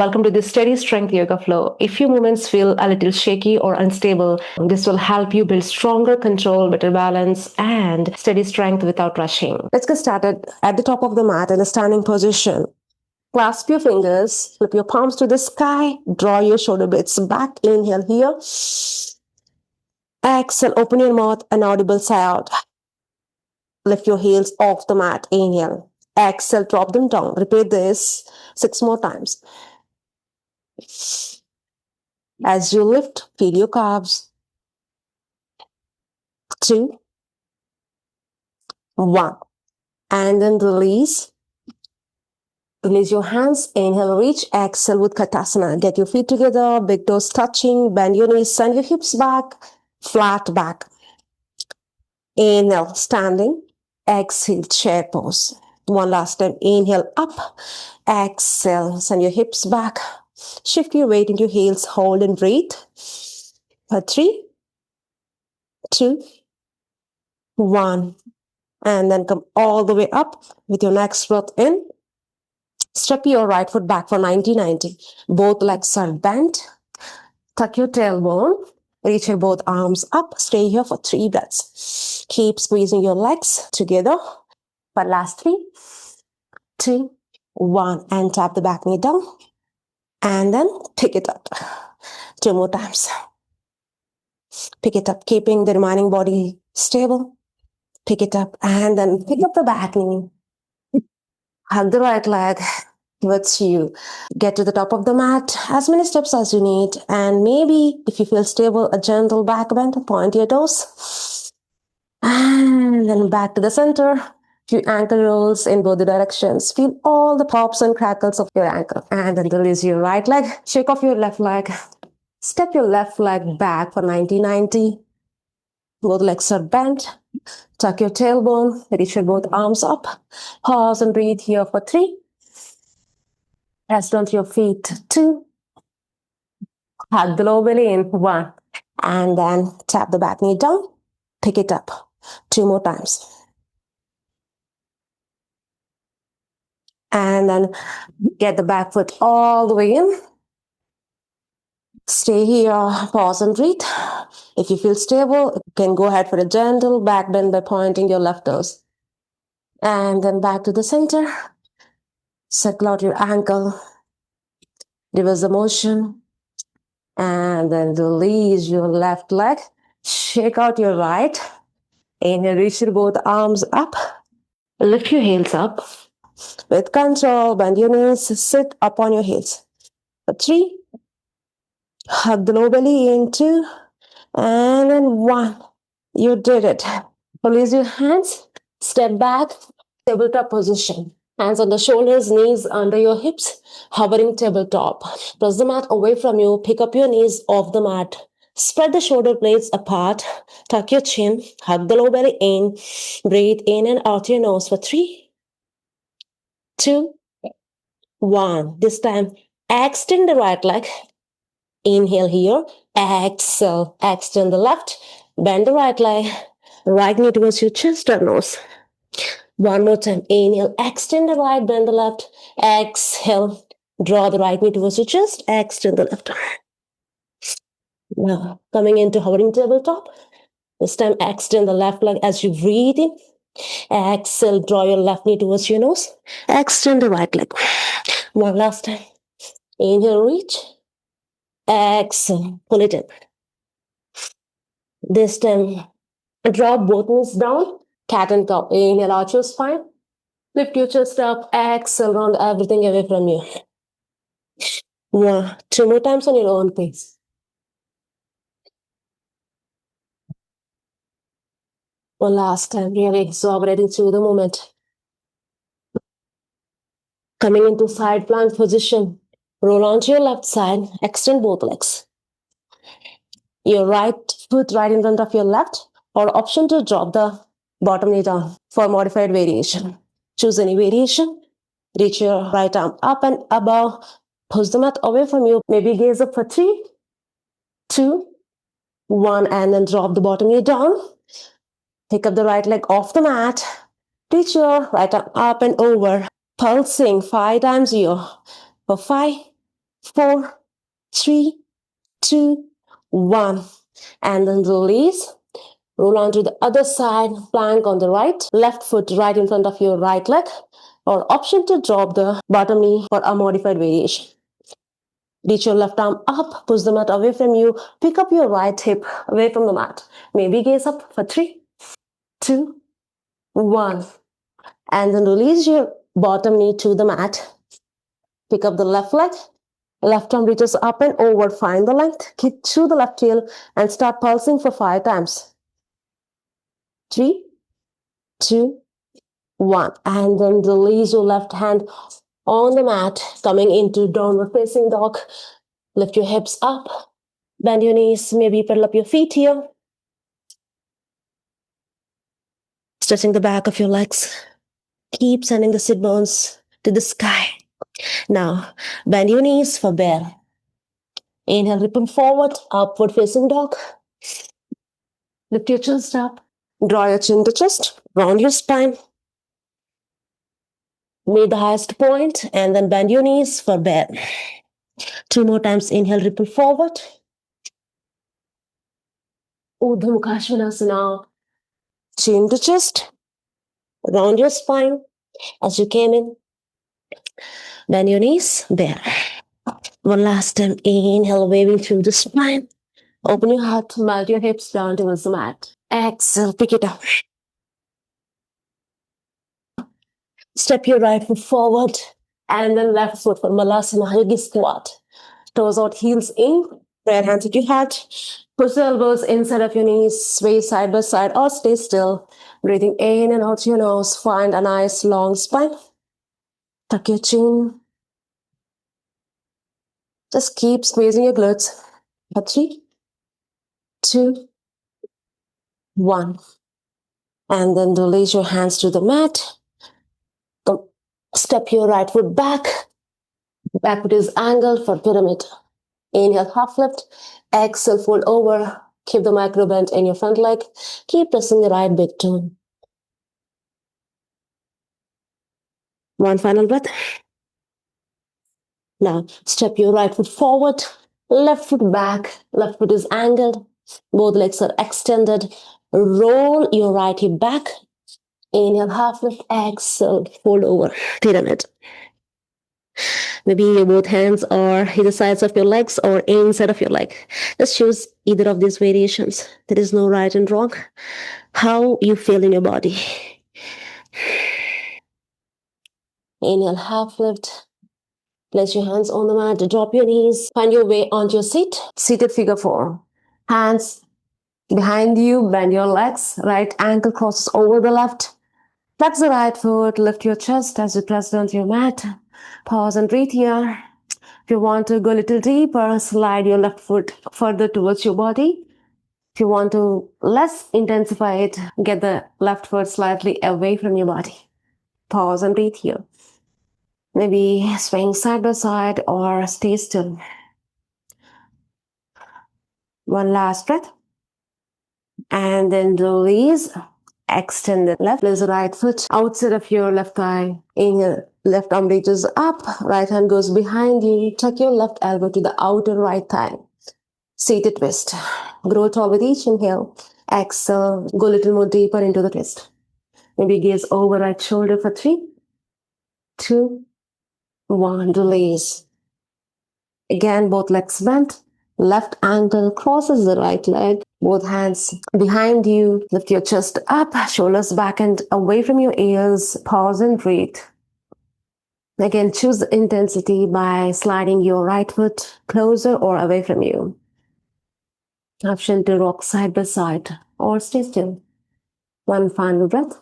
Welcome to the Steady Strength Yoga Flow. If your movements feel a little shaky or unstable, this will help you build stronger control, better balance, and steady strength without rushing. Let's get started at the top of the mat in a standing position. Clasp your fingers, flip your palms to the sky, draw your shoulder blades back. Inhale here. Exhale, open your mouth, an audible sigh out. Lift your heels off the mat. Inhale. Exhale, drop them down. Repeat this 6 more times. As you lift, feel your calves. 2, 1. And then release. Release your hands. Inhale, reach. Exhale with Katasana. Get your feet together, big toes touching. Bend your knees, send your hips back, flat back. Inhale, standing. Exhale, chair pose. One last time. Inhale, up. Exhale, send your hips back. Shift your weight into your heels. Hold and breathe. For 3, 2, 1. And then come all the way up with your next breath in. Step your right foot back for 90-90. Both legs are bent. Tuck your tailbone. Reach your both arms up. Stay here for 3 breaths. Keep squeezing your legs together. For last 3, 2, 1. And tap the back knee down. And then pick it up. 2 more times. Pick it up, keeping the remaining body stable. Pick it up and then pick up the back knee. Hug the right leg towards you. Get to the top of the mat, as many steps as you need. And maybe if you feel stable, a gentle back bend, point your toes. And then back to the center. Few ankle rolls in both the directions. Feel all the pops and crackles of your ankle. And then release your right leg. Shake off your left leg. Step your left leg back for 90-90. Both legs are bent. Tuck your tailbone. Reach your both arms up. Pause and breathe here for 3. Rest onto your feet. 2. Hug the lower belly in. 1. And then tap the back knee down. Pick it up. 2 more times. And then get the back foot all the way in. Stay here. Pause and breathe. If you feel stable, you can go ahead for a gentle back bend by pointing your left toes. And then back to the center. Circle out your ankle. Reverse the motion. And then release your left leg. Shake out your right. Inhale, reach your both arms up. Lift your heels up. With control, bend your knees. Sit up on your heels. For 3. Hug the lower belly in. 2. And then 1. You did it. Release your hands. Step back. Tabletop position. Hands on the shoulders, knees under your hips. Hovering tabletop. Press the mat away from you. Pick up your knees off the mat. Spread the shoulder blades apart. Tuck your chin. Hug the lower belly in. Breathe in and out your nose for 3, 2, 1. This time, extend the right leg. Inhale here. Exhale. Extend the left. Bend the right leg. Right knee towards your chest or nose. One more time. Inhale. Extend the right. Bend the left. Exhale. Draw the right knee towards your chest. Extend the left. Now, coming into hovering tabletop. This time, extend the left leg as you breathe in. Exhale, draw your left knee towards your nose. Extend the right leg. One last time. Inhale, reach. Exhale, pull it in. This time, drop both knees down. Cat and cow. Inhale, arch your spine. Lift your chest up. Exhale, round everything away from you. 1, 2 more times on your own pace. One last time, really exhilarating through the movement. Coming into side plank position. Roll onto your left side. Extend both legs. Your right foot right in front of your left, or option to drop the bottom knee down for modified variation. Choose any variation. Reach your right arm up and above. Push the mat away from you. Maybe gaze up for 3, 2, 1, and then drop the bottom knee down. Pick up the right leg off the mat. Reach your right arm up and over. Pulsing 5 times here. For 5, 4, 3, 2, 1. And then release. Roll on to the other side, plank on the right, left foot right in front of your right leg, or option to drop the bottom knee for a modified variation. Reach your left arm up, push the mat away from you, pick up your right hip away from the mat. Maybe gaze up for 3, 2, 1. And then release your bottom knee to the mat. Pick up the left leg. Left arm reaches up and over. Find the length. Kick through the left heel and start pulsing for 5 times. 3, 2, 1. And then release your left hand on the mat, coming into downward facing dog. Lift your hips up. Bend your knees. Maybe pedal up your feet here. Stretching the back of your legs. Keep sending the sit bones to the sky. Now, bend your knees for bear. Inhale, ripple forward, upward facing dog. Lift your chest up. Draw your chin to chest. Round your spine. Meet the highest point and then bend your knees for bear. 2 more times. Inhale, ripple forward. Urdhva Mukha Svanasana. Chin to chest. Round your spine as you came in. Bend your knees, bear. One last time. Inhale, waving through the spine. Open your heart, melt your hips down towards the mat. Exhale, pick it up. Step your right foot forward and then left foot for Malasana Yogi Squat. Toes out, heels in, right hand to your heart. Push the elbows inside of your knees, sway side by side or stay still. Breathing in and out your nose, find a nice long spine. Tuck your chin. Just keep squeezing your glutes. 3, 2, 1. And then release your hands to the mat. Step your right foot back. Back foot is angled for pyramid. Inhale, half lift. Exhale, fold over. Keep the micro bend in your front leg. Keep pressing the right big toe. One final breath. Now, step your right foot forward. Left foot back. Left foot is angled. Both legs are extended. Roll your right hip back. Inhale, half lift. Exhale, fold over. Pyramid. Maybe both hands or either sides of your legs or inside of your leg. Just choose either of these variations. There is no right and wrong. How you feel in your body. Inhale, half lift. Place your hands on the mat. Drop your knees. Find your way onto your seat. Seated figure 4. Hands behind you. Bend your legs. Right ankle crosses over the left. Flex the right foot. Lift your chest as you press down to your mat. Pause and breathe here. If you want to go a little deeper, slide your left foot further towards your body. If you want to less intensify it, get the left foot slightly away from your body. Pause and breathe here. Maybe swing side by side or stay still. One last breath. And then release. Extend the left. Place the right foot outside of your left thigh. Inhale. Left arm reaches up. Right hand goes behind you. Tuck your left elbow to the outer right thigh. Seated twist. Grow tall with each inhale. Exhale. Go a little more deeper into the twist. Maybe gaze over right shoulder for 3, 2, 1. Release. Again, both legs bent. Left ankle crosses the right leg. Both hands behind you. Lift your chest up. Shoulders back and away from your ears. Pause and breathe. Again, choose the intensity by sliding your right foot closer or away from you. Option to rock side by side or stay still. One final breath.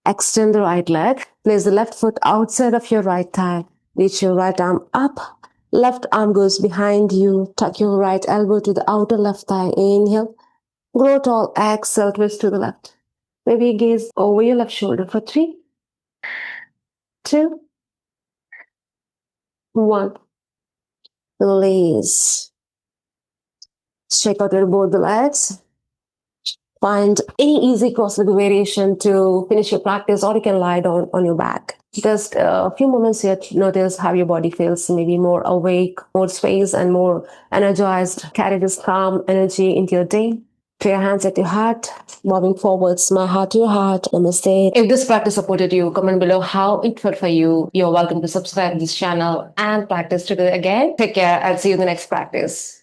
Extend the right leg. Place the left foot outside of your right thigh. Reach your right arm up. Left arm goes behind you. Tuck your right elbow to the outer left thigh. Inhale. Grow tall. Exhale. Twist to the left. Maybe gaze over your left shoulder for 3, 2, 1. Release. Shake out your both the legs. Find any easy cross-leg variation to finish your practice, or you can lie down on your back. Just a few moments here to notice how your body feels, maybe more awake, more space, and more energized. Carry this calm energy into your day. Put your hands at your heart, moving forwards, my heart to your heart. Namaste. If this practice supported you, comment below how it felt for you. You're welcome to subscribe to this channel and practice together again. Take care and see you in the next practice.